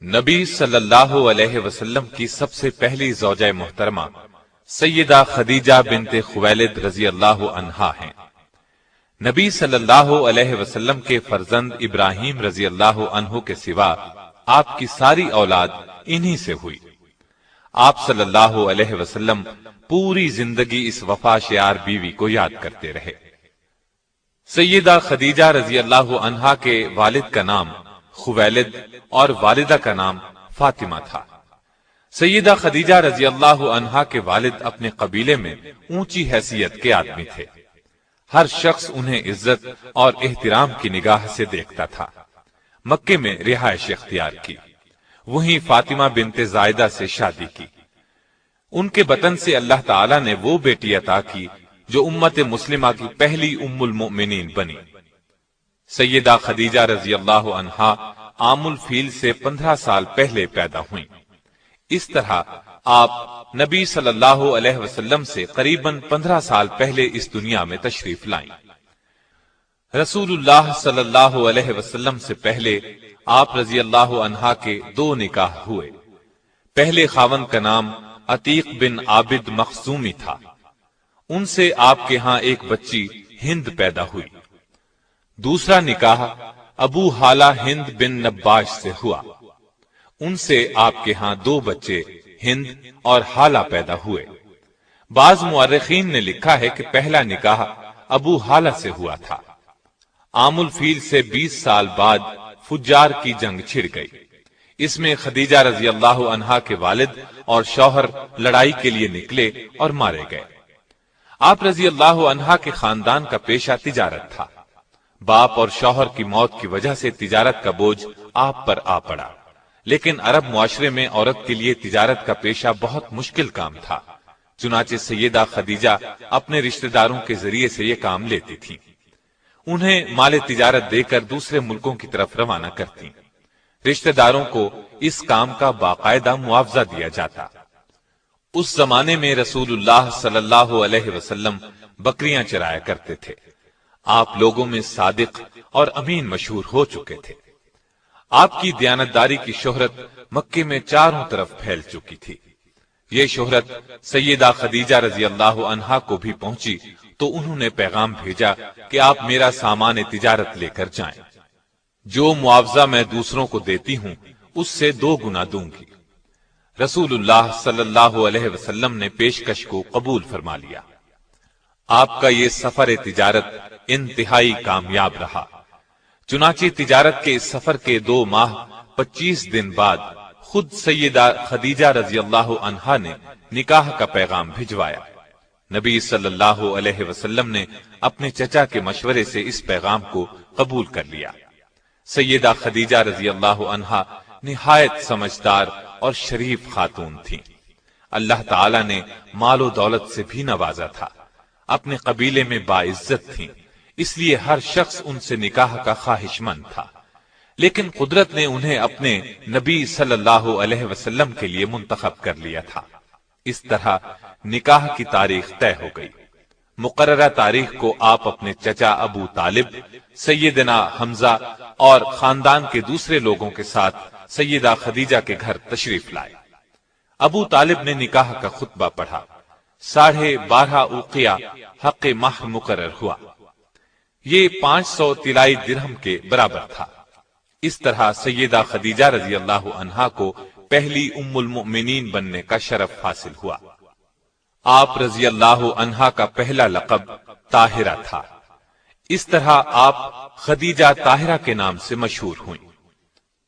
نبی صلی اللہ علیہ وسلم کی سب سے پہلی زوجہ محترمہ سیدہ خدیجہ بنت خویلد رضی اللہ عنہا ہیں۔ نبی صلی اللہ علیہ وسلم کے فرزند ابراہیم رضی اللہ عنہ کے سوا آپ کی ساری اولاد انہی سے ہوئی۔ آپ صلی اللہ علیہ وسلم پوری زندگی اس وفا شیار بیوی کو یاد کرتے رہے۔ سیدہ خدیجہ رضی اللہ عنہا کے والد کا نام خویلد اور والدہ کا نام فاطمہ تھا۔ سیدہ خدیجہ رضی اللہ عنہا کے والد اپنے قبیلے میں اونچی حیثیت کے آدمی تھے۔ ہر شخص انہیں عزت اور احترام کی نگاہ سے دیکھتا تھا۔ مکے میں رہائش اختیار کی، وہیں فاطمہ بنت زائدہ سے شادی کی۔ ان کے بطن سے اللہ تعالی نے وہ بیٹی عطا کی جو امت مسلمہ کی پہلی ام المؤمنین بنی۔ سیدہ خدیجہ رضی اللہ عنہا عام الفیل سے 15 سال پہلے پیدا ہوئیں۔ اس طرح آپ نبی صلی اللہ علیہ وسلم سے قریباً 15 سال پہلے اس دنیا میں تشریف لائیں۔ رسول اللہ صلی اللہ علیہ وسلم سے پہلے آپ رضی اللہ عنہا کے 2 نکاح ہوئے۔ پہلے خاوند کا نام عتیق بن عابد مخزومی تھا۔ ان سے آپ کے ہاں ایک بچی ہند پیدا ہوئی۔ دوسرا نکاح ابو حالہ ہند بن نباش سے ہوا۔ ان سے آپ کے ہاں 2 بچے ہند اور حالہ پیدا ہوئے۔ بعض مورخین نے لکھا ہے کہ پہلا نکاح ابو حالہ سے ہوا تھا۔ عام الفیل سے 20 سال بعد فجار کی جنگ چھڑ گئی۔ اس میں خدیجہ رضی اللہ عنہا کے والد اور شوہر لڑائی کے لیے نکلے اور مارے گئے۔ آپ رضی اللہ عنہا کے خاندان کا پیشہ تجارت تھا۔ باپ اور شوہر کی موت کی وجہ سے تجارت کا بوجھ آپ پر آ پڑا، لیکن عرب معاشرے میں عورت کے لیے تجارت کا پیشہ بہت مشکل کام تھا۔ چنانچہ سیدہ خدیجہ اپنے رشتہ داروں کے ذریعے سے یہ کام لیتی تھی۔ انہیں مال تجارت دے کر دوسرے ملکوں کی طرف روانہ کرتی۔ رشتہ داروں کو اس کام کا باقاعدہ معاوضہ دیا جاتا۔ اس زمانے میں رسول اللہ صلی اللہ علیہ وسلم بکریاں چرایا کرتے تھے۔ آپ لوگوں میں صادق اور امین مشہور ہو چکے تھے۔ آپ کی دیانتداری کی شہرت مکے میں چاروں طرف پھیل چکی تھی۔ یہ شہرت سیدہ خدیجہ رضی اللہ عنہا کو بھی پہنچی تو انہوں نے پیغام بھیجا کہ آپ میرا سامان تجارت لے کر جائیں۔ جو معاوضہ میں دوسروں کو دیتی ہوں اس سے 2 گنا دوں گی۔ رسول اللہ صلی اللہ علیہ وسلم نے پیشکش کو قبول فرما لیا۔ آپ کا یہ سفر تجارت انتہائی کامیاب رہا۔ چنانچہ تجارت کے اس سفر کے 2 ماہ 25 دن بعد خود سیدہ خدیجہ رضی اللہ عنہا نے نکاح کا پیغام بھجوایا۔ نبی صلی اللہ علیہ وسلم نے اپنے چچا کے مشورے سے اس پیغام کو قبول کر لیا۔ سیدہ خدیجہ رضی اللہ عنہا نہایت سمجھدار اور شریف خاتون تھیں۔ اللہ تعالی نے مال و دولت سے بھی نوازا تھا۔ اپنے قبیلے میں باعزت تھیں، اس لیے ہر شخص ان سے نکاح کا خواہش مند تھا، لیکن قدرت نے انہیں اپنے نبی صلی اللہ علیہ وسلم کے لیے منتخب کر لیا تھا۔ اس طرح نکاح کی تاریخ طے ہو گئی۔ مقررہ تاریخ کو آپ اپنے چچا ابو طالب، سیدنا حمزہ اور خاندان کے دوسرے لوگوں کے ساتھ سیدہ خدیجہ کے گھر تشریف لائے۔ ابو طالب نے نکاح کا خطبہ پڑھا۔ 12.5 اوقیہ حق مہر مقرر ہوا۔ یہ 500 طلائی درہم کے برابر تھا۔ اس طرح سیدہ خدیجہ رضی اللہ عنہا کو پہلی ام المؤمنین بننے کا شرف حاصل ہوا۔ آپ رضی اللہ عنہا کا پہلا لقب طاہرہ تھا۔ اس طرح آپ خدیجہ طاہرہ کے نام سے مشہور ہوئیں۔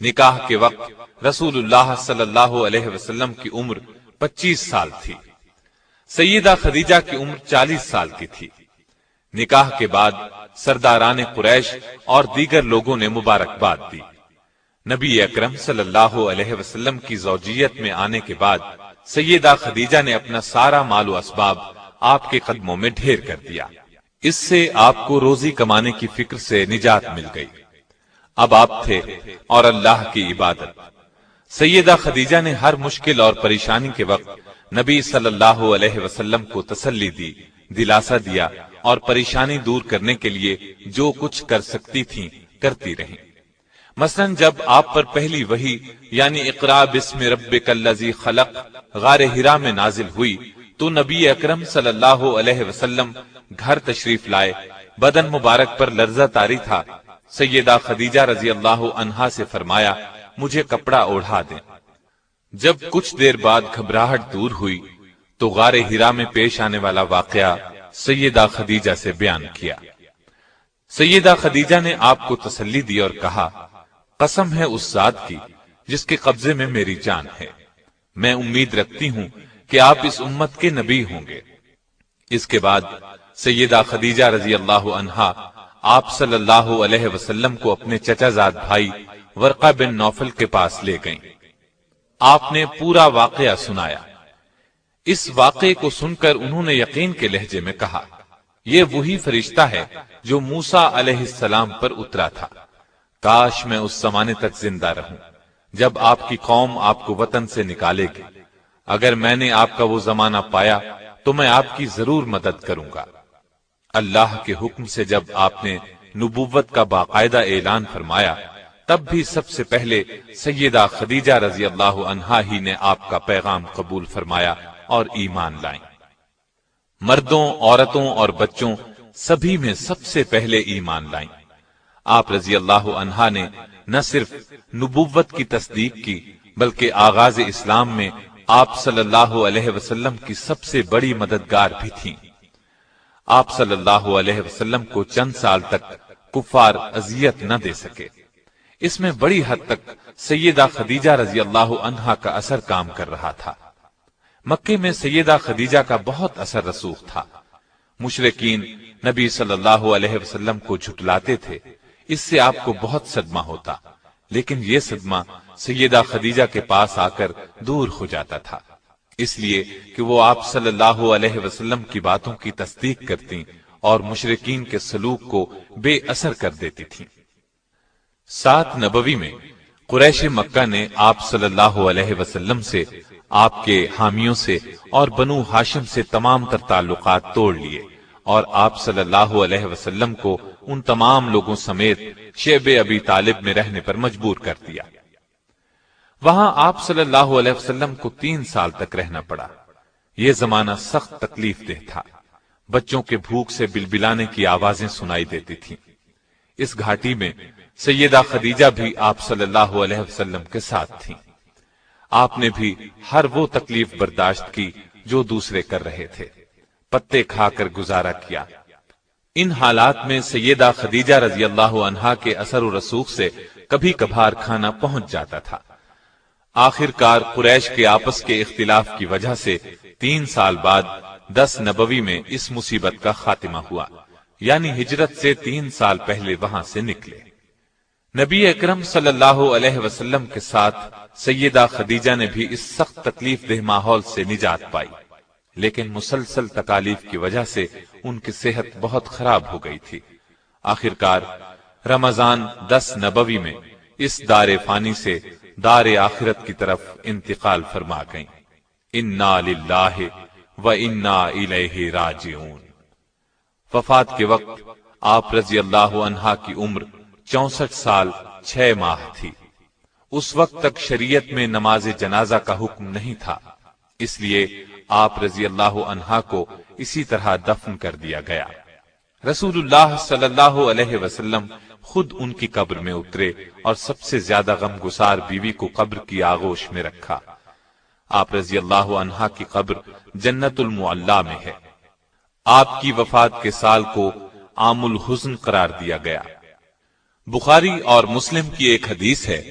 نکاح کے وقت رسول اللہ صلی اللہ علیہ وسلم کی عمر 25 سال تھی۔ سیدہ خدیجہ کی عمر 40 سال کی تھی۔ نکاح کے بعد سرداران قریش اور دیگر لوگوں نے مبارکباد دی۔ نبی اکرم صلی اللہ علیہ وسلم کی زوجیت میں آنے کے بعد سیدہ خدیجہ نے اپنا سارا مال و اسباب آپ کے قدموں میں ڈھیر کر دیا۔ اس سے آپ کو روزی کمانے کی فکر سے نجات مل گئی۔ اب آپ تھے اور اللہ کی عبادت۔ سیدہ خدیجہ نے ہر مشکل اور پریشانی کے وقت نبی صلی اللہ علیہ وسلم کو تسلی دی، دلاسا دیا اور پریشانی دور کرنے کے لیے جو کچھ کر سکتی تھیں کرتی رہیں۔ مثلاً جب آپ پر پہلی وحی یعنی اقرا بسم ربک الذی خلق غار حرا میں نازل ہوئی تو نبی اکرم صلی اللہ علیہ وسلم گھر تشریف لائے، بدن مبارک پر لرزہ طاری تھا۔ سیدہ خدیجہ رضی اللہ عنہا سے فرمایا مجھے کپڑا اوڑھا دیں۔ جب کچھ دیر بعد گھبراہٹ دور ہوئی تو غار حرا میں پیش آنے والا واقعہ سیدہ خدیجہ سے بیان کیا۔ سیدہ خدیجہ نے آپ کو تسلی دی اور کہا قسم ہے اس ذات کی جس کے قبضے میں میری جان ہے، میں امید رکھتی ہوں کہ آپ اس امت کے نبی ہوں گے۔ اس کے بعد سیدہ خدیجہ رضی اللہ عنہا آپ صلی اللہ علیہ وسلم کو اپنے چچا زاد بھائی ورقہ بن نوفل کے پاس لے گئیں۔ آپ نے پورا واقعہ سنایا۔ اس واقعے کو سن کر انہوں نے یقین کے لہجے میں کہا یہ وہی فرشتہ ہے جو موسیٰ علیہ السلام پر اترا تھا، کاش میں اس زمانے تک زندہ رہوں جب آپ کی قوم آپ کو وطن سے نکالے گی۔ اگر میں نے آپ کا وہ زمانہ پایا تو میں آپ کی ضرور مدد کروں گا۔ اللہ کے حکم سے جب آپ نے نبوت کا باقاعدہ اعلان فرمایا تب بھی سب سے پہلے سیدہ خدیجہ رضی اللہ عنہا ہی نے آپ کا پیغام قبول فرمایا اور ایمان لائیں۔ مردوں، عورتوں اور بچوں سبھی میں سب سے پہلے ایمان لائیں۔ آپ رضی اللہ عنہا نے نہ صرف نبوت کی تصدیق کی بلکہ آغاز اسلام میں آپ صلی اللہ علیہ وسلم کی سب سے بڑی مددگار بھی تھیں۔ آپ صلی اللہ علیہ وسلم کو چند سال تک کفار اذیت نہ دے سکے۔ اس میں بڑی حد تک سیدہ خدیجہ رضی اللہ عنہا کا اثر کام کر رہا تھا۔ مکے میں سیدہ خدیجہ کا بہت اثر رسوخ تھا۔ مشرکین نبی صلی اللہ علیہ وسلم کو جھٹلاتے تھے، اس سے آپ کو بہت صدمہ ہوتا، لیکن یہ صدمہ سیدہ خدیجہ کے پاس آ کر دور ہو جاتا تھا، اس لیے کہ وہ آپ صلی اللہ علیہ وسلم کی باتوں کی تصدیق کرتی اور مشرکین کے سلوک کو بے اثر کر دیتی تھیں۔ 7 نبوی میں قریش مکہ نے آپ صلی اللہ علیہ وسلم سے، آپ کے حامیوں سے اور بنو ہاشم سے تمام تر تعلقات توڑ لیے اور آپ صلی اللہ علیہ وسلم کو ان تمام لوگوں سمیت شیب ابی طالب میں رہنے پر مجبور کر دیا۔ وہاں آپ صلی اللہ علیہ وسلم کو 3 سال تک رہنا پڑا۔ یہ زمانہ سخت تکلیف دہ تھا، بچوں کے بھوک سے بلبلانے کی آوازیں سنائی دیتی تھیں۔ اس گھاٹی میں سیدہ خدیجہ بھی آپ صلی اللہ علیہ وسلم کے ساتھ تھیں۔ آپ نے بھی ہر وہ تکلیف برداشت کی جو دوسرے کر رہے تھے، پتے کھا کر گزارا کیا۔ ان حالات میں سیدہ خدیجہ رضی اللہ عنہا کے اثر و رسوخ سے کبھی کبھار کھانا پہنچ جاتا تھا۔ آخر کار قریش کے آپس کے اختلاف کی وجہ سے 3 سال بعد 10 نبوی میں اس مصیبت کا خاتمہ ہوا، یعنی ہجرت سے 3 سال پہلے وہاں سے نکلے۔ نبی اکرم صلی اللہ علیہ وسلم کے ساتھ سیدہ خدیجہ نے بھی اس سخت تکلیف دہ ماحول سے نجات پائی، لیکن مسلسل تکالیف کی وجہ سے ان کی صحت بہت خراب ہو گئی تھی۔ آخر کار رمضان 10 نبوی میں اس دار فانی سے دار آخرت کی طرف انتقال فرما گئیں۔ انا للہ و انا الیہ راجعون۔ وفات کے وقت آپ رضی اللہ عنہا کی عمر 64 سال 6 ماہ تھی۔ اس وقت تک شریعت میں نماز جنازہ کا حکم نہیں تھا، اس لیے آپ رضی اللہ عنہا کو اسی طرح دفن کر دیا گیا۔ رسول اللہ صلی اللہ علیہ وسلم خود ان کی قبر میں اترے اور سب سے زیادہ غمگسار بیوی کو قبر کی آغوش میں رکھا۔ آپ رضی اللہ عنہا کی قبر جنت المعلا میں ہے۔ آپ کی وفات کے سال کو عام الحزن قرار دیا گیا۔ بخاری اور مسلم کی ایک حدیث ہے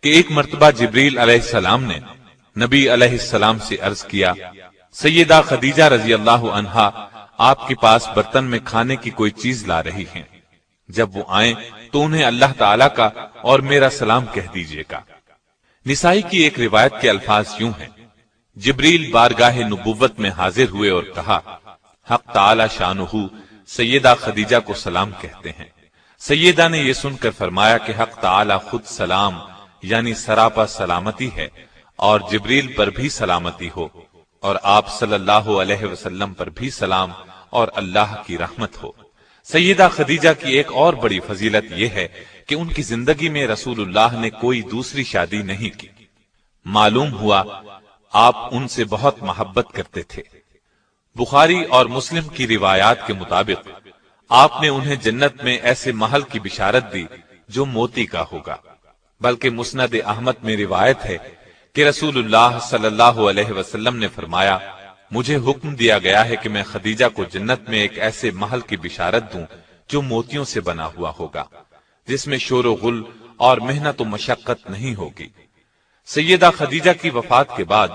کہ ایک مرتبہ جبریل علیہ السلام نے نبی علیہ السلام سے عرض کیا، سیدہ خدیجہ رضی اللہ عنہا آپ کے پاس برتن میں کھانے کی کوئی چیز لا رہی ہیں، جب وہ آئیں تو انہیں اللہ تعالیٰ کا اور میرا سلام کہہ دیجیے گا۔ نسائی کی ایک روایت کے الفاظ یوں ہیں، جبریل بارگاہ نبوت میں حاضر ہوئے اور کہا، حق تعالی شانہ سیدہ خدیجہ کو سلام کہتے ہیں۔ سیدہ نے یہ سن کر فرمایا کہ حق تعالی خود سلام یعنی سراپا سلامتی ہے اور جبریل پر بھی سلامتی ہو، اور آپ صلی اللہ علیہ وسلم پر بھی سلام اور اللہ کی رحمت ہو۔ سیدہ خدیجہ کی ایک اور بڑی فضیلت یہ ہے کہ ان کی زندگی میں رسول اللہ نے کوئی دوسری شادی نہیں کی۔ معلوم ہوا آپ ان سے بہت محبت کرتے تھے۔ بخاری اور مسلم کی روایات کے مطابق آپ نے انہیں جنت میں ایسے محل کی بشارت دی جو موتی کا ہوگا، بلکہ مسند احمد میں روایت ہے کہ رسول اللہ صلی اللہ علیہ وسلم نے فرمایا، مجھے حکم دیا گیا ہے کہ میں خدیجہ کو جنت میں ایک ایسے محل کی بشارت دوں جو موتیوں سے بنا ہوا ہوگا، جس میں شور و غل اور محنت و مشقت نہیں ہوگی۔ سیدہ خدیجہ کی وفات کے بعد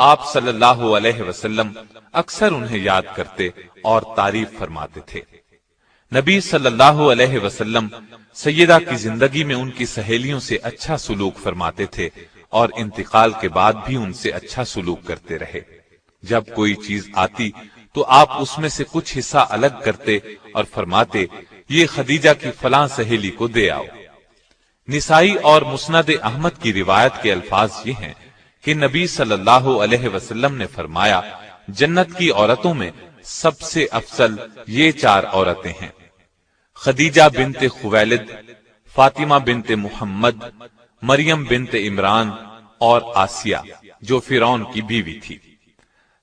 آپ صلی اللہ علیہ وسلم اکثر انہیں یاد کرتے اور تعریف فرماتے تھے۔ نبی صلی اللہ علیہ وسلم سیدہ کی زندگی میں ان کی سہیلیوں سے اچھا سلوک فرماتے تھے اور انتقال کے بعد بھی ان سے اچھا سلوک کرتے رہے۔ جب کوئی چیز آتی تو آپ اس میں سے کچھ حصہ الگ کرتے اور فرماتے، یہ خدیجہ کی فلاں سہیلی کو دے آؤ۔ نسائی اور مسند احمد کی روایت کے الفاظ یہ ہیں کہ نبی صلی اللہ علیہ وسلم نے فرمایا، جنت کی عورتوں میں سب سے افضل یہ 4 عورتیں ہیں: خدیجہ بنت خویلد، فاطمہ بنت محمد، مریم بنت عمران اور آسیہ جو فرعون کی بیوی تھی۔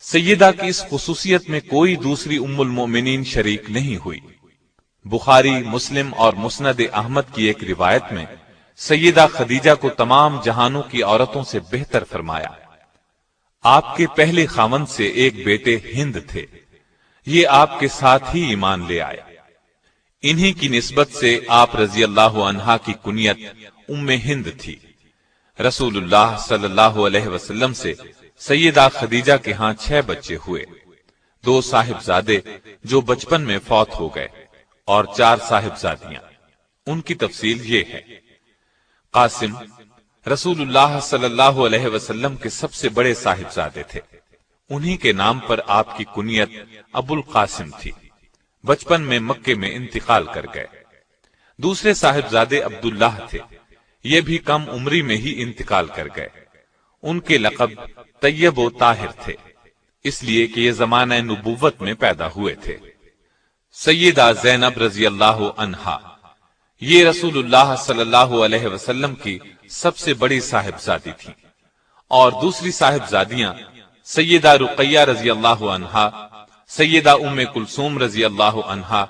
سیدہ کی اس خصوصیت میں کوئی دوسری ام المؤمنین شریک نہیں ہوئی۔ بخاری، مسلم اور مسند احمد کی ایک روایت میں سیدہ خدیجہ کو تمام جہانوں کی عورتوں سے بہتر فرمایا۔ آپ کے پہلے خاوند سے ایک بیٹے ہند تھے، یہ آپ کے ساتھ ہی ایمان لے آئے۔ انہی کی نسبت سے آپ رضی اللہ عنہا کی کنیت ام ہند تھی۔ رسول اللہ صلی اللہ علیہ وسلم سے سیدہ خدیجہ کے ہاں 6 بچے ہوئے، 2 صاحبزادے جو بچپن میں فوت ہو گئے اور 4 صاحبزادیاں۔ ان کی تفصیل یہ ہے: قاسم رسول اللہ صلی اللہ علیہ وسلم کے سب سے بڑے صاحبزادے تھے، انہی کے نام پر آپ کی کنیت ابو القاسم تھی۔ بچپن میں مکے میں انتقال کر گئے۔ دوسرے صاحبزادے عبداللہ تھے، یہ بھی کم عمری میں ہی انتقال کر گئے۔ ان کے لقب طیب و طاہر تھے، اس لیے کہ یہ زمانہ نبوت میں پیدا ہوئے تھے۔ سیدہ زینب رضی اللہ عنہا، یہ رسول اللہ صلی اللہ علیہ وسلم کی سب سے بڑی صاحبزادی تھی، اور دوسری صاحبزادیاں سیدہ رقیہ رضی اللہ عنہا، سیدہ ام کلثوم رضی اللہ عنہا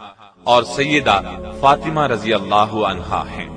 اور سیدہ فاطمہ رضی اللہ عنہا ہیں۔